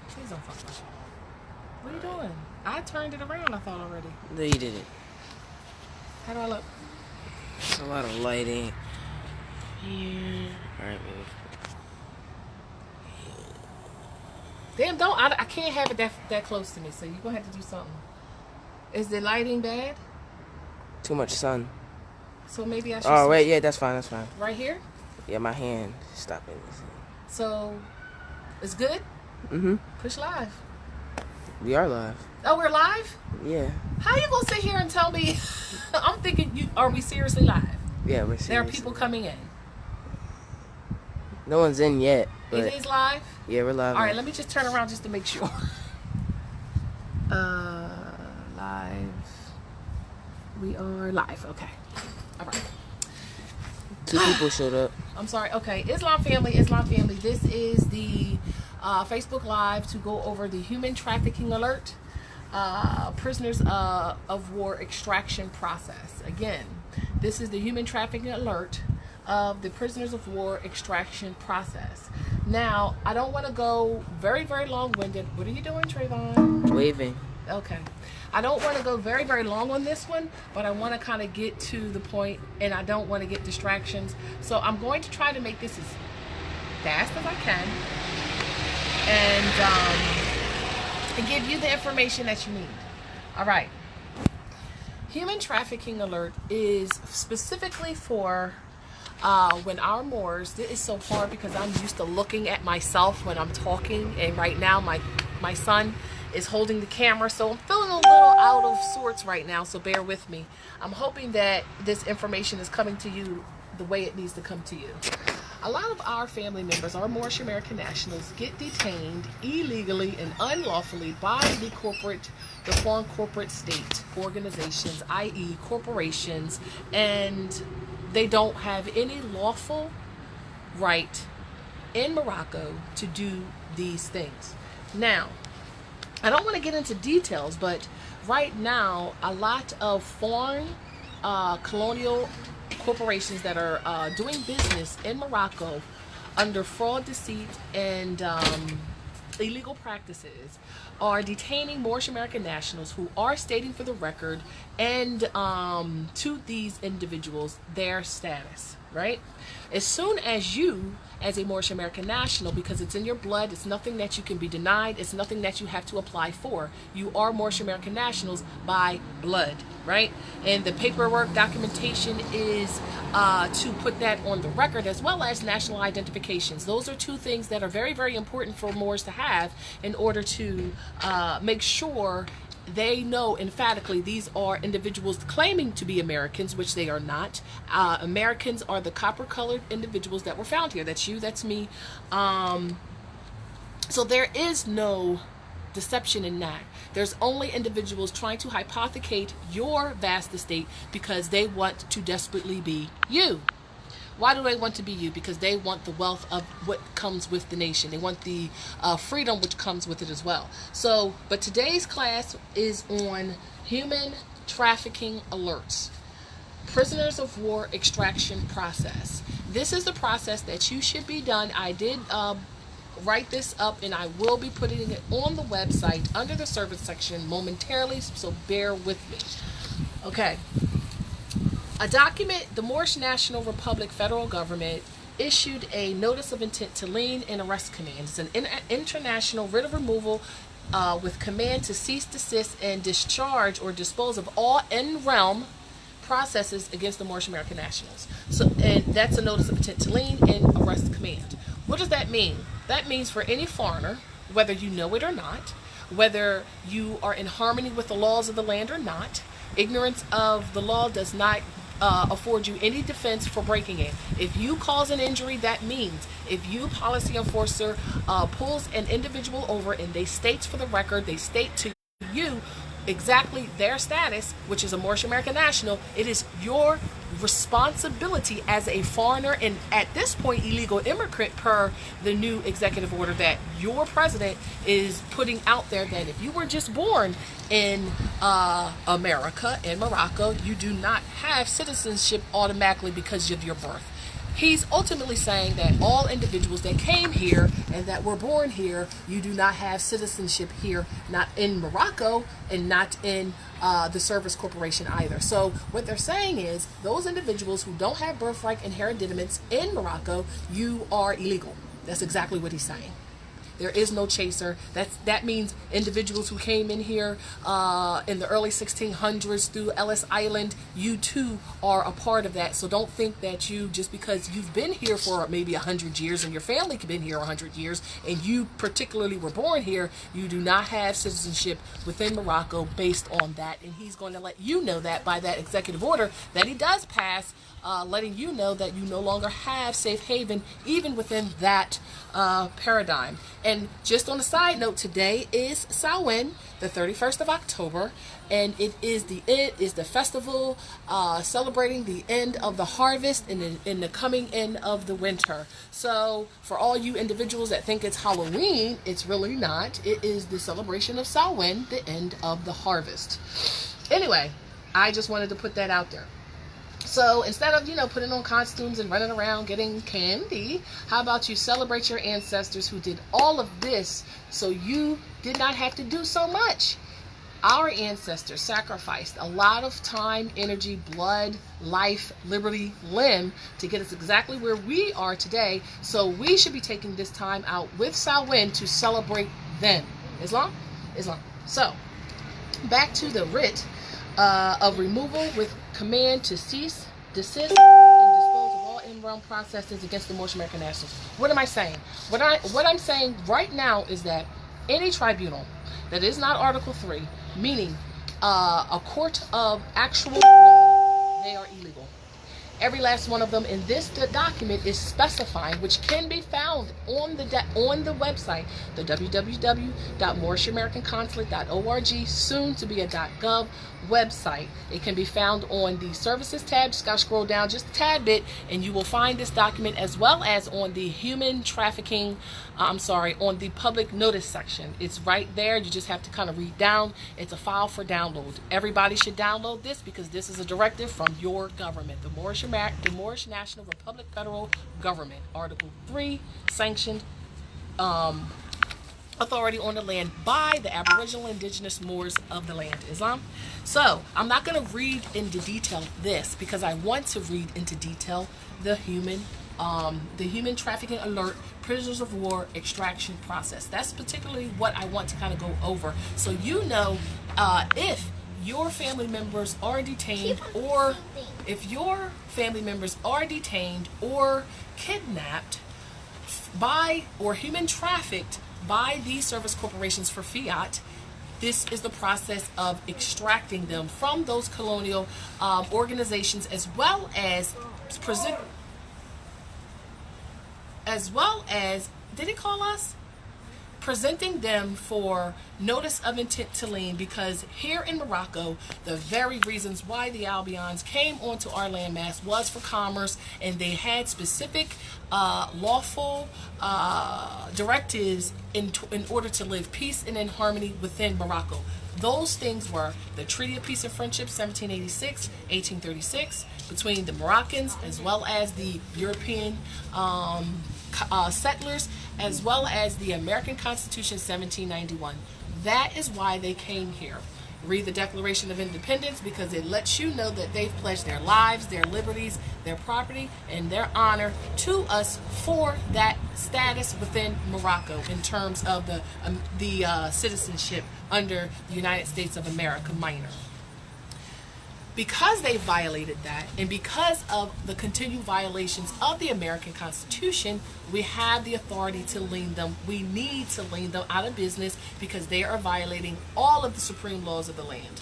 Please don't fuck my shit. What are you doing? I turned it around, I thought already. No, you didn't. How do I look? There's a lot of lighting. Yeah. Alright, move. Damn, I can't have it that close to me, so you're going to have to do something. Is the lighting bad? Too much sun. So maybe I should... Oh, wait, yeah, that's fine. Right here? Yeah, my hand. Stop it. So, it's good? Mm-hmm. Push live. We are live. Oh, we're live? Yeah. How you gonna sit here and tell me? I'm thinking, are we seriously live? Yeah, we're seriously. There are people coming in. No one's in yet. But It is live? yeah, we're live. All right, let me just turn around just to make sure. Live. We are live. Okay. All right. 2 people showed up. I'm sorry. Okay. Islam family. This is the Facebook Live to go over the human trafficking alert, prisoners of war extraction process. Again, this is the human trafficking alert of the prisoners of war extraction process. Now, I don't want to go very, very long-winded. What are you doing, Trayvon? Waving. Okay. I don't want to go very, very long on this one, but I want to kind of get to the point, and I don't want to get distractions. So I'm going to try to make this as fast as I can and give you the information that you need. All right. Human trafficking alert is specifically for when our Moors, this is so hard because I'm used to looking at myself when I'm talking, and right now my son is holding the camera, so I'm feeling a little out of sorts right now, so bear with me. I'm hoping that this information is coming to you the way it needs to come to you. A lot of our family members, our Moorish American Nationals, get detained illegally and unlawfully by the foreign corporate state organizations, i.e. corporations, and they don't have any lawful right in Morocco to do these things. Now, I don't want to get into details, but right now, a lot of foreign colonial corporations that are doing business in Morocco under fraud, deceit, and illegal practices are detaining Moorish American nationals who are stating for the record and to these individuals their status, right? As soon as you, as a Moorish American national, because it's in your blood, it's nothing that you can be denied, it's nothing that you have to apply for. You are Moorish American nationals by blood, right? And the paperwork documentation is to put that on the record, as well as national identifications. Those are 2 things that are very, very important for Moors to have in order to make sure they know emphatically these are individuals claiming to be Americans, which they are not. Americans are the copper-colored individuals that were found here. That's you, that's me. So there is no deception in that. There's only individuals trying to hypothecate your vast estate because they want to desperately be you. Why do they want to be you? Because they want the wealth of what comes with the nation. They want the freedom which comes with it as well. So, but today's class is on human trafficking alerts. Prisoners of war extraction process. This is the process that you should be done. I did write this up, and I will be putting it on the website under the service section momentarily, so bear with me. Okay. A document, the Moorish National Republic federal government issued a notice of intent to lien and arrest command. It's an international writ of removal with command to cease, desist, and discharge or dispose of all in-realm processes against the Moorish American Nationals. So, and that's a notice of intent to lien and arrest command. What does that mean? That means for any foreigner, whether you know it or not, whether you are in harmony with the laws of the land or not, ignorance of the law does not afford you any defense for breaking it. If you cause an injury, that means if you, policy enforcer, pulls an individual over and they state for the record, they state to you exactly their status, which is a Moorish American national, it is your responsibility as a foreigner and at this point illegal immigrant per the new executive order that your president is putting out there, that if you were just born in America, in Morocco, you do not have citizenship automatically because of your birth. he's ultimately saying that all individuals that came here and that were born here, you do not have citizenship here, not in Morocco and not in the Service Corporation either. So what they're saying is those individuals who don't have birthright and hereditaments in Morocco, you are illegal. That's exactly what he's saying. There is no chaser. That means individuals who came in here in the early 1600s through Ellis Island, you too are a part of that. So don't think that you, just because you've been here for maybe 100 years and your family has been here 100 years and you particularly were born here, you do not have citizenship within Morocco based on that. And he's going to let you know that by that executive order that he does pass, letting you know that you no longer have safe haven even within that paradigm. And just on a side note, today is Samhain, the 31st of October, and it is the festival celebrating the end of the harvest and in the coming in of the winter. So for all you individuals that think it's Halloween, it's really not. It is the celebration of Samhain, the end of the harvest. Anyway, I just wanted to put that out there. So instead of, putting on costumes and running around getting candy, how about you celebrate your ancestors who did all of this so you did not have to do so much? Our ancestors sacrificed a lot of time, energy, blood, life, liberty, limb to get us exactly where we are today. So we should be taking this time out with Samhain to celebrate them. Islam. So back to the writ of removal with command to cease, desist, and dispose of all in-realm processes against the Moorish American Nationals. What am I saying? What I'm saying right now is that any tribunal that is not Article 3, meaning a court of actual law, they are illegal. Every last one of them in this document is specifying, which can be found on the website, the www.moorishamericanconsulate.org, soon to be a .gov website. It can be found on the services tab. Just gotta scroll down just a tad bit and you will find this document, as well as on the human trafficking, on the public notice section. It's right there. You just have to kind of read down. It's a file for download. Everybody should download this because this is a directive from your government, the Moorish National Republic Federal Government, Article 3, sanctioned authority on the land by the Aboriginal Indigenous Moors of the land, Islam. So I'm not going to read into detail this because I want to read into detail the human trafficking alert, prisoners of war extraction process. That's particularly what I want to kind of go over. So if your family members are detained, or kidnapped by or human trafficked by these service corporations for fiat, this is the process of extracting them from those colonial organizations, as well as presenting them for notice of intent to lien, because here in Morocco, the very reasons why the Albions came onto our landmass was for commerce, and they had specific lawful directives in order to live peace and in harmony within Morocco. Those things were the Treaty of Peace and Friendship 1786, 1836, between the Moroccans as well as the European settlers, as well as the American Constitution 1791. That is why they came here. Read the Declaration of Independence, because it lets you know that they've pledged their lives, their liberties, their property, and their honor to us for that status within Morocco in terms of the citizenship under the United States of America Minor. Because they violated that, and because of the continued violations of the American Constitution, we have the authority to lien them. We need to lien them out of business because they are violating all of the supreme laws of the land.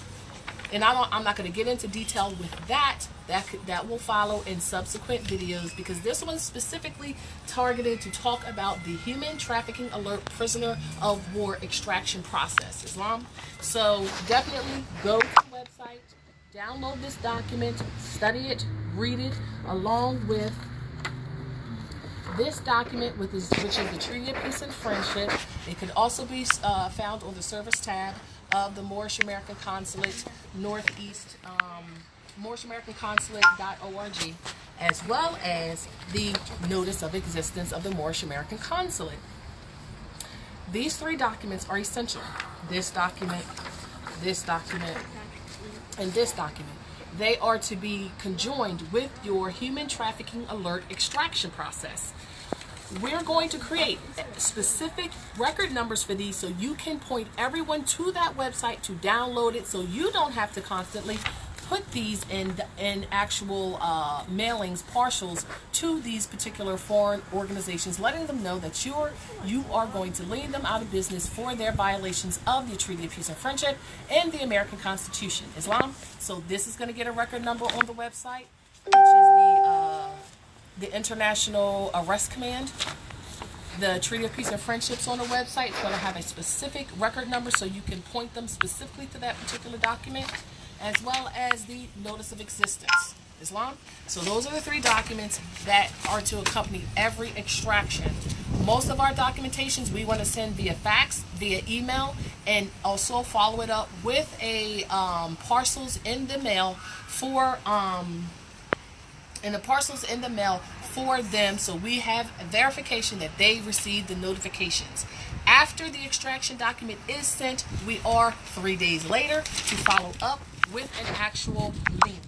And I'm not going to get into detail with that. That will follow in subsequent videos, because this one's specifically targeted to talk about the human trafficking alert prisoner of war extraction process, Islam. So definitely go to the website, download this document, study it, read it, along with this document, which is the Treaty of Peace and Friendship. It could also be found on the service tab of the Moorish American Consulate, Northeast MoorishAmericanConsulate.org, as well as the Notice of Existence of the Moorish American Consulate. These three documents are essential. This document, and this document. They are to be conjoined with your human trafficking alert extraction process. We're going to create specific record numbers for these so you can point everyone to that website to download it, so you don't have to constantly put these in actual mailings, partials to these particular foreign organizations, letting them know that you are going to lead them out of business for their violations of the Treaty of Peace and Friendship and the American Constitution, Islam. So this is going to get a record number on the website, which is the International Arrest Command. The Treaty of Peace and Friendship's on the website. It's going to have a specific record number so you can point them specifically to that particular document, as well as the Notice of Existence, Islam. So those are the three documents that are to accompany every extraction. Most of our documentations we want to send via fax, via email, and also follow it up with a parcels in the mail for them, so we have a verification that they received the notifications. After the extraction document is sent, we are 3 days later to follow up with an actual lien.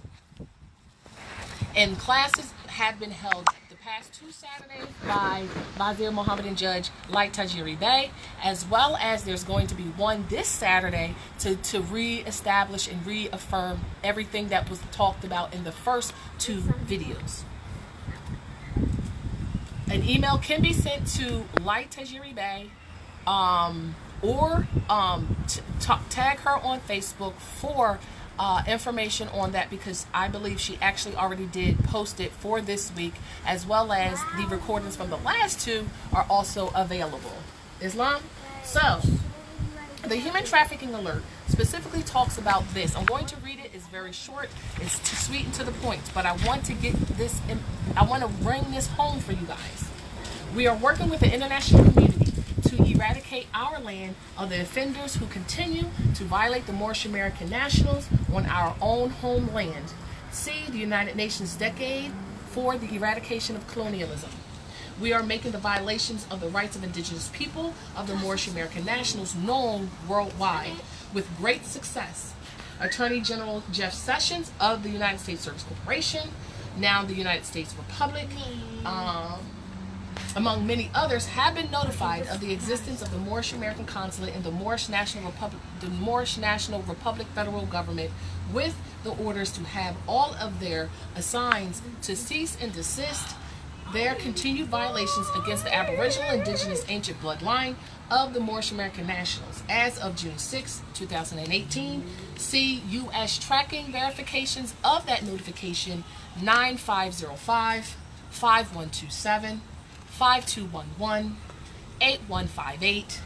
And classes have been held the past 2 Saturdays by Wazir Mohammedan Judge Light Tajiri Bey, as well as there's going to be one this Saturday to reestablish and reaffirm everything that was talked about in the first 2 videos. An email can be sent to Light Tajiri Bey, or tag her on Facebook for information on that, because I believe she actually already did post it for this week, as well as the recordings from the last 2 are also available. Islam? So, the human trafficking alert specifically talks about this. I'm going to read it. It's very short. It's too sweet and to the point, but I want to get this in, I want to bring this home for you guys. We are working with the international community to eradicate our land of the offenders who continue to violate the Moorish American Nationals on our own homeland. See the United Nations Decade for the Eradication of Colonialism. We are making the violations of the rights of indigenous people of the Moorish American Nationals known worldwide with great success. Attorney General Jeff Sessions of the United States Service Corporation, now the United States Republic, among many others, have been notified of the existence of the Moorish American Consulate in the Moorish National Republic federal government, with the orders to have all of their assigns to cease and desist their continued violations against the Aboriginal Indigenous Ancient Bloodline of the Moorish American Nationals. As of June 6, 2018, see U.S. Tracking verifications of that notification 9505, 5127, 5211, 8158,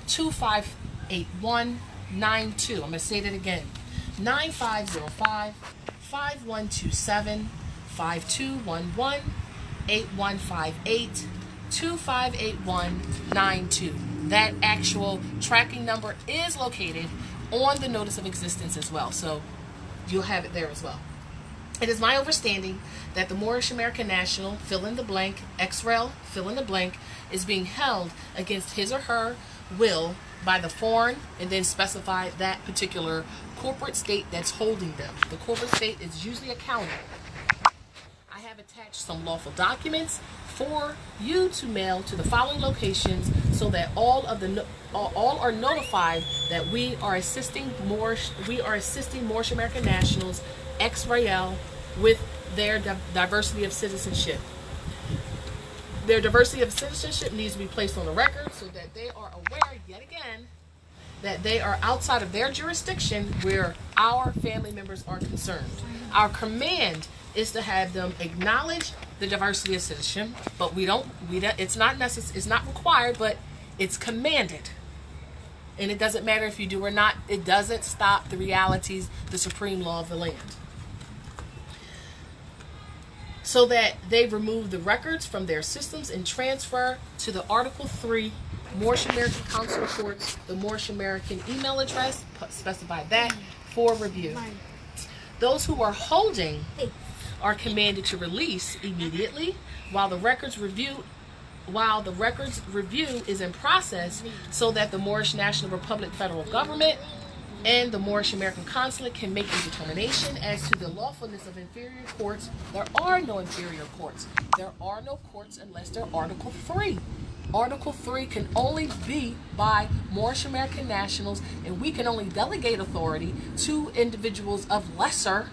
2581, 92. I'm going to say that again. 9505, 5127, 5211, 8158, 258192. That actual tracking number is located on the Notice of Existence as well, so you'll have it there as well. It is my understanding that the Moorish American National, fill in the blank, XREL, fill in the blank, is being held against his or her will by the foreign, and then specify that particular corporate state that's holding them. The corporate state is usually a county. I have attached some lawful documents for you to mail to the following locations, so that all are notified that we are assisting Moorish American Nationals, XREL, with their diversity of citizenship. Their diversity of citizenship needs to be placed on the record so that they are aware, yet again, that they are outside of their jurisdiction where our family members are concerned. Our command is to have them acknowledge the diversity of citizenship, but it's not necessary, it's not required, but it's commanded. And it doesn't matter if you do or not. It doesn't stop the realities, the supreme law of the land. So that they remove the records from their systems and transfer to the Article 3 Moorish American Council reports, the Moorish American email address, specify that for review. Those who are holding are commanded to release immediately while the records review is in process, so that the Moorish National Republic federal government and the Moorish American Consulate can make a determination as to the lawfulness of inferior courts. There are no inferior courts. There are no courts unless they're Article 3. Article 3 can only be by Moorish American nationals, and we can only delegate authority to individuals of lesser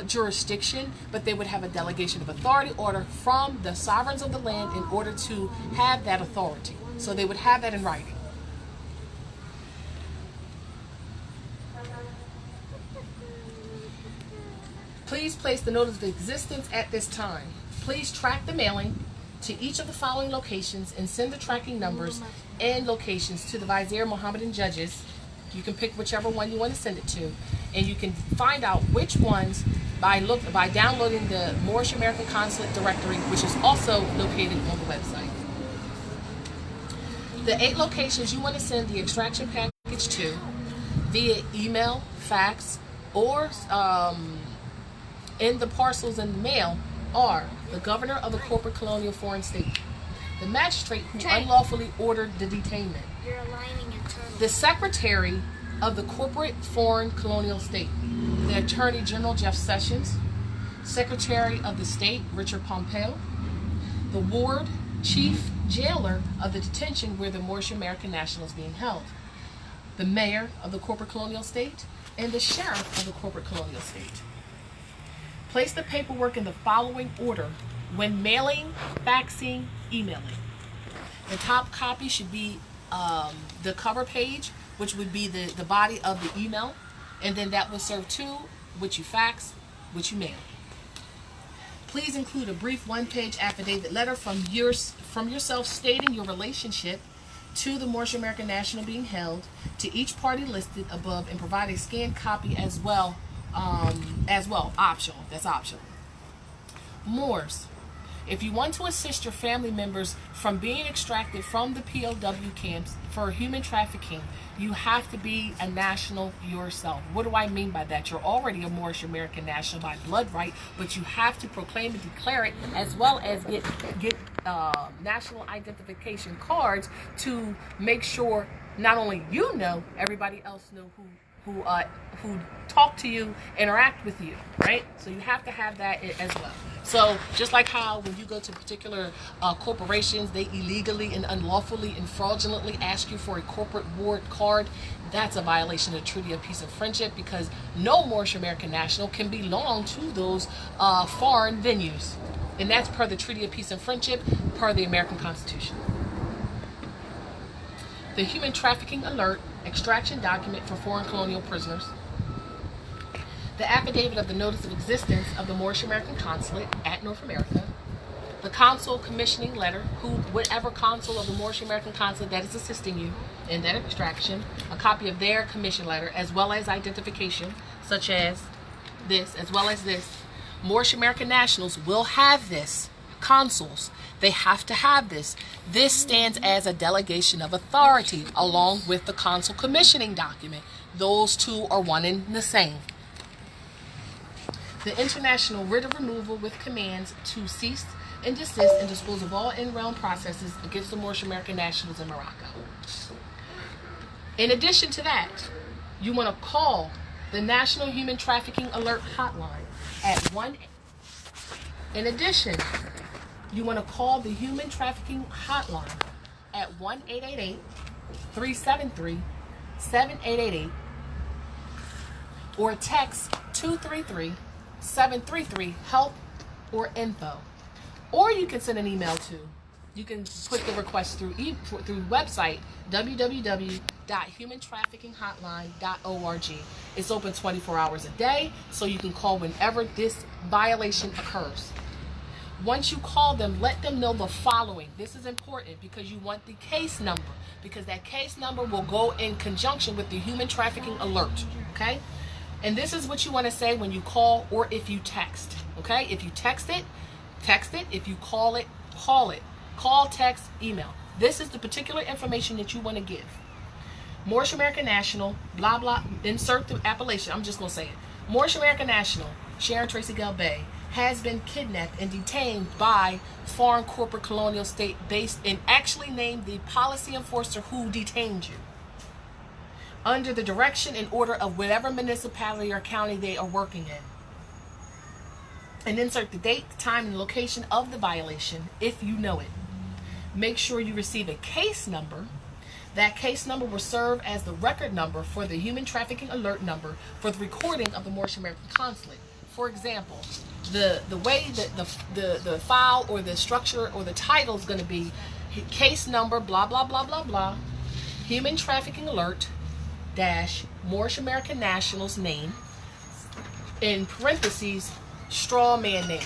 jurisdiction, but they would have a delegation of authority order from the sovereigns of the land in order to have that authority. So they would have that in writing. Please place the notice of existence at this time. Please track the mailing to each of the following locations and send the tracking numbers and locations to the Vizier Mohammedan judges. You can pick whichever one you want to send it to, and you can find out which ones by downloading the Moorish American Consulate directory, which is also located on the website. The 8 locations you want to send the extraction package to via email, fax, or in the parcels in the mail are the governor of the corporate colonial foreign state, the magistrate who unlawfully ordered the detainment, the secretary of the corporate foreign colonial state, the attorney General Jefferson Sessions, secretary of the state Richard Pompeo, the ward chief jailer of the detention where the Moorish American Nationals being held, the mayor of the corporate colonial state, and the sheriff of the corporate colonial state. Place the paperwork in the following order when mailing, faxing, emailing. The top copy should be the cover page, which would be the body of the email, and then that will serve to which you fax, which you mail. Please include a brief one-page affidavit letter from yourself stating your relationship to the Moorish American National being held, to each party listed above, and provide a scanned copy as well. Optional. That's optional. Moors, if you want to assist your family members from being extracted from the POW camps for human trafficking, you have to be a national yourself. What do I mean by that? You're already a Moorish American national by blood right, but you have to proclaim and declare it, as well as get national identification cards to make sure not only you know, everybody else know who talk to you, interact with you, right? So you have to have that as well. So just like how when you go to particular corporations, they illegally and unlawfully and fraudulently ask you for a corporate ward card, that's a violation of the Treaty of Peace and Friendship, because no Moorish American national can belong to those foreign venues. And that's per the Treaty of Peace and Friendship, per the American Constitution. The Human Trafficking Alert extraction document for foreign colonial prisoners, the affidavit of the notice of existence of the Moorish American Consulate at North America, the consul commissioning letter, whatever consul of the Moorish American Consulate that is assisting you in that extraction, a copy of their commission letter, as well as identification, such as this, as well as this. Moorish American nationals will have this. Consuls, they have to have this. This stands as a delegation of authority along with the consul commissioning document. Those two are one and the same. The international writ of removal with commands to cease and desist and dispose of all in-realm processes against the Moorish American nationals in Morocco. In addition to that, you want to call the National Human Trafficking Alert Hotline at 1. In addition, you want to call the Human Trafficking Hotline at 1-888-373-7888 or text 233-733-HELP or info. Or you can send an email to, you can put the request through website www.humantraffickinghotline.org. It's open 24 hours a day, so you can call whenever this violation occurs. Once you call them, let them know the following. This is important because you want the case number, because that case number will go in conjunction with the human trafficking alert, okay? And this is what you want to say when you call or if you text, okay? If you text it, text it. If you call it, call it. Call, text, email. This is the particular information that you want to give. Moorish American National, blah, blah, insert the appellation. I'm just going to say it. Moorish American National, Sharon Tracy Galbay, has been kidnapped and detained by foreign corporate colonial state based and actually named the policy enforcer who detained you, under the direction and order of whatever municipality or county they are working in. And insert the date, time, and location of the violation if you know it. Make sure you receive a case number. That case number will serve as the record number for the human trafficking alert number for the recording of the Moorish American Consulate. For example, the way that the file or the structure or the title is going to be case number blah blah blah blah blah, human trafficking alert dash Moorish American Nationals name, in parentheses straw man name.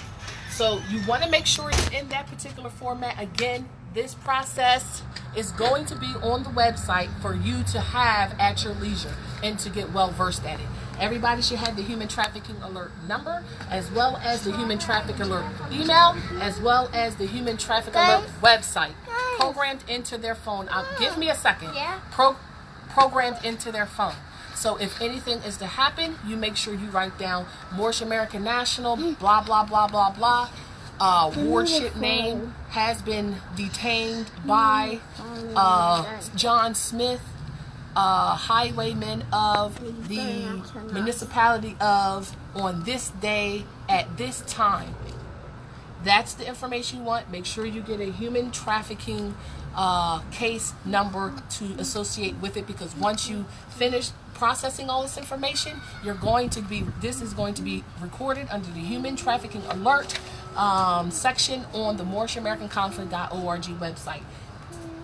So you want to make sure it's in that particular format. Again, this process is going to be on the website for you to have at your leisure and to get well versed at it. Everybody should have the human trafficking alert number, as well as the human trafficking alert email, as well as the human trafficking alert website programmed into their phone. Give me a second. Programmed into their phone. So if anything is to happen, you make sure you write down Moorish American National, blah, blah, blah, blah, blah. Wardship name has been detained by John Smith, highwayman of the municipality of on this day at this time. That's the information you want. Make sure you get a human trafficking case number to associate with it, because once you finish processing all this information, this is going to be recorded under the human trafficking alert section on the Moorish American Consulate.org website.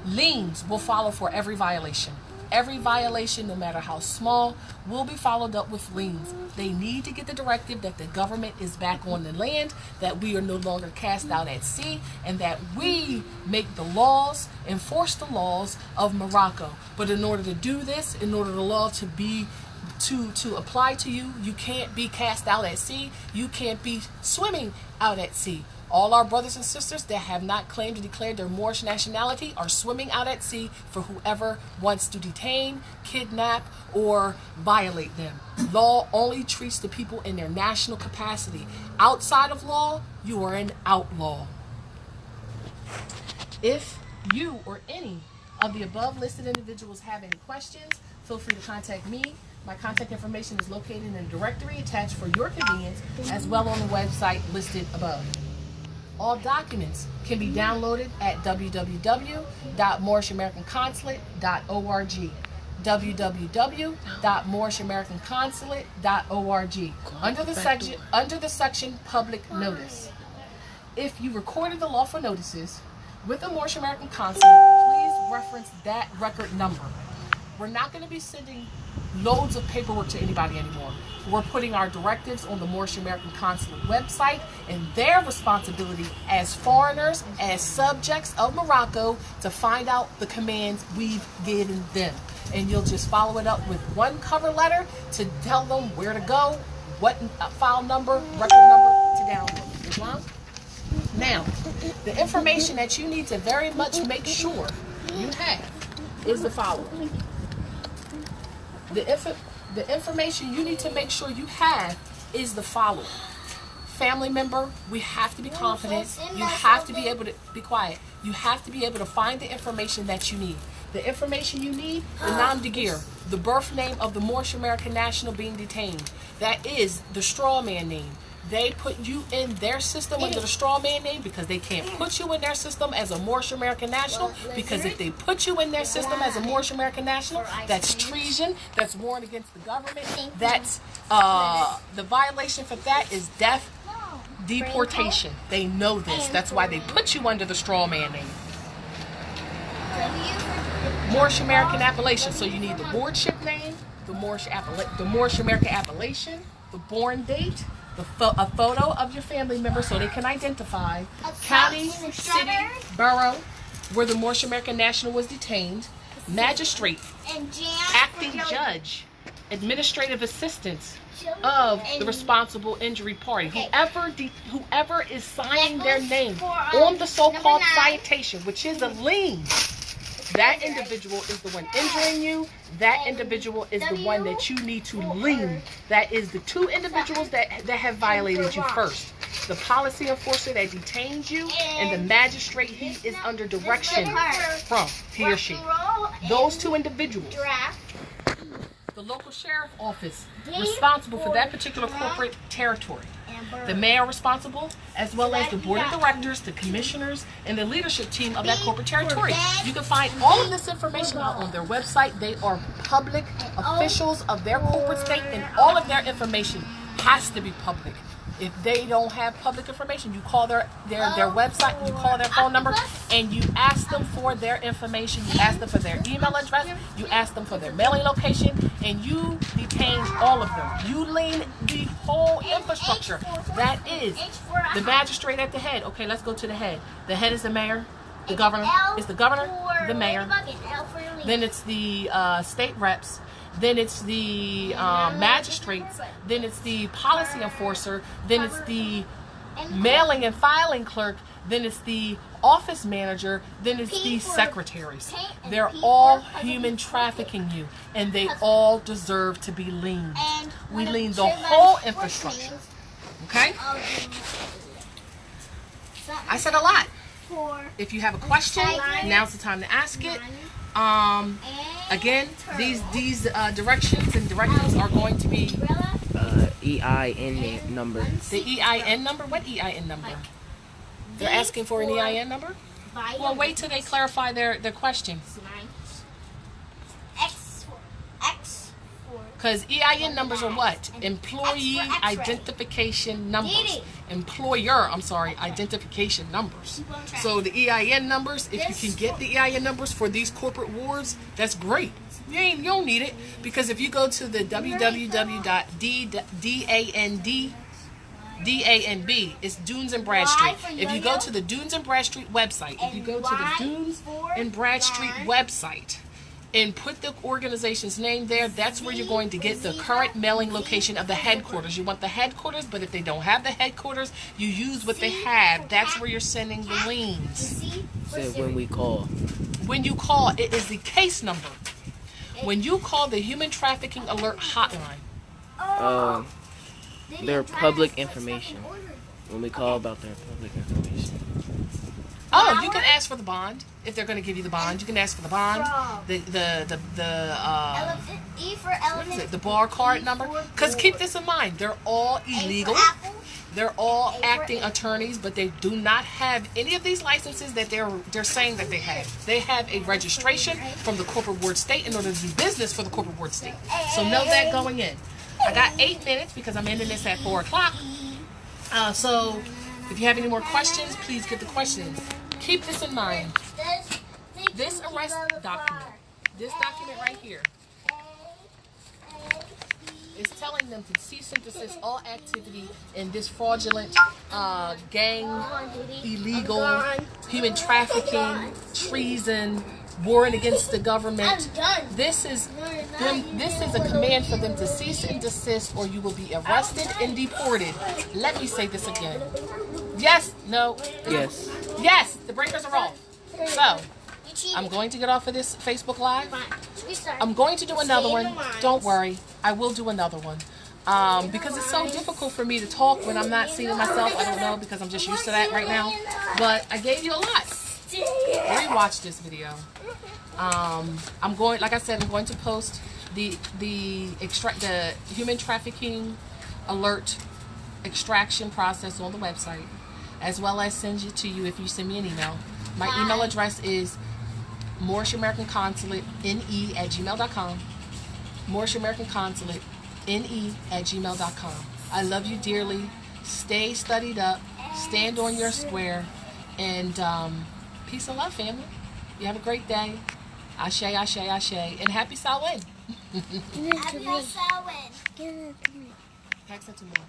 Liens will follow for every violation. Every violation, no matter how small, will be followed up with liens. They need to get the directive that the government is back on the land, that we are no longer cast out at sea, and that we make the laws, enforce the laws of Morocco. But in order to do this, in order for the law to apply to you, you can't be cast out at sea. You can't be swimming out at sea. All our brothers and sisters that have not claimed to declare their Moorish nationality are swimming out at sea for whoever wants to detain, kidnap, or violate them. Law only treats the people in their national capacity. Outside of law, you are an outlaw. If you or any of the above listed individuals have any questions, feel free to contact me. My contact information is located in a directory attached for your convenience, as well on the website listed above. All documents can be downloaded at www.moorishamericanconsulate.org. www.moorishamericanconsulate.org. Under the section Public Notice. If you recorded the lawful notices with the Moorish American Consulate, please reference that record number. We're not going to be sending loads of paperwork to anybody anymore. We're putting our directives on the Moorish American Consulate website, and their responsibility as foreigners, as subjects of Morocco, to find out the commands we've given them. And you'll just follow it up with one cover letter to tell them where to go, what file number, record number to download. Islam? Now, the information that you need to very much make sure you have is the following. The information you need to make sure you have is the following. Family member, we have to be confident. You have to be able to be quiet. You have to be able to find the information that you need. The information you need, the nom de guerre, the birth name of the Moorish American National being detained. That is the straw man name. They put you in their system under the straw man name because they can't put you in their system as a Moorish American National, because if they put you in their system as a Moorish American National, that's treason, that's warring against the government, that's the violation for that is death, deportation. They know this. That's why they put you under the straw man name. Moorish American appellation. So you need the wardship name, the Moorish American appellation, the born date, a photo of your family member so they can identify, county, city, borough where the Moorish American National was detained, magistrate, acting judge, administrative assistants of the responsible injury party. Whoever is signing their name on the so-called citation, which is a lien. That individual is the one injuring you. That individual is the one that you need to lien. That is the two individuals that have violated you first. The policy enforcer that detains you and the magistrate he is under direction from, he or she. Those two individuals. The local sheriff office responsible for that particular corporate territory. The mayor responsible, as well as the board of directors, the commissioners, and the leadership team of that corporate territory. You can find all of this information out on their website. They are public officials of their corporate state, and all of their information has to be public. If they don't have public information, you call their website, you call their phone number, and you ask them for their information. You ask them for their email address, you ask them for their mailing location, and you detain all of them. You lien the whole infrastructure. That is the magistrate at the head. Okay, let's go to the head. The head is the mayor, the governor. It's the governor, the mayor. Then it's the state reps. Then it's the magistrates, then it's the policy enforcer, then it's the mailing and filing clerk, then it's the office manager, then it's the secretaries. They're all human trafficking you, and they all deserve to be liened. We lien the whole infrastructure. Okay? I said a lot. If you have a question, now's the time to ask it. Again, these directions and directives are going to be EIN number. The EIN number? What EIN number? They're asking for an EIN number? Well, wait till they clarify their question. Because EIN numbers are what? Employee identification numbers. Identification numbers. So the EIN numbers, if you can get the EIN numbers for these corporate wards, that's great. You don't need it, because if you go to the www.danb, it's Dunes and Bradstreet. If you go to the Dunes and Bradstreet website, and put the organization's name there, that's where you're going to get the current mailing location of the headquarters. You want the headquarters, but if they don't have the headquarters, you use what they have. That's where you're sending the liens. So when we call. When you call, it is the case number. When you call the Human Trafficking Alert Hotline. Their public information. When we call about their public information. Oh, you can ask for the bond if they're going to give you the bond. You can ask for the bond, the bar card number. Because keep this in mind, they're all illegal. They're all acting attorneys, but they do not have any of these licenses that they're saying that they have. They have a registration from the corporate ward state in order to do business for the corporate ward state. So know that going in. I got 8 minutes because I'm ending this at 4 o'clock. So if you have any more questions, please get the questions. Keep this in mind. This arrest document, this document right here, is telling them to cease and desist all activity in this fraudulent, gang, illegal, human trafficking, treason, warring against the government. This is a command for them to cease and desist, or you will be arrested and deported. Let me say this again. Yes, no. Yes. Yes, the breakers are off. So, I'm going to get off of this Facebook Live. I'm going to do another one. Don't worry. I will do another one. Because it's so difficult for me to talk when I'm not seeing myself. I don't know, because I'm just used to that right now. But I gave you a lot. Rewatch this video. I'm going, like I said, I'm going to post the human trafficking alert extraction process on the website, as well as send it to you if you send me an email. My email address is Moorish American Consulate ne@gmail.com. Moorish American Consulate ne@gmail.com. I love you dearly. Stay studied up. Stand on your square. And peace and love, family. You have a great day. Ashe, ashe, ashe. And happy Samhain. Happy Samhain. Text it to more.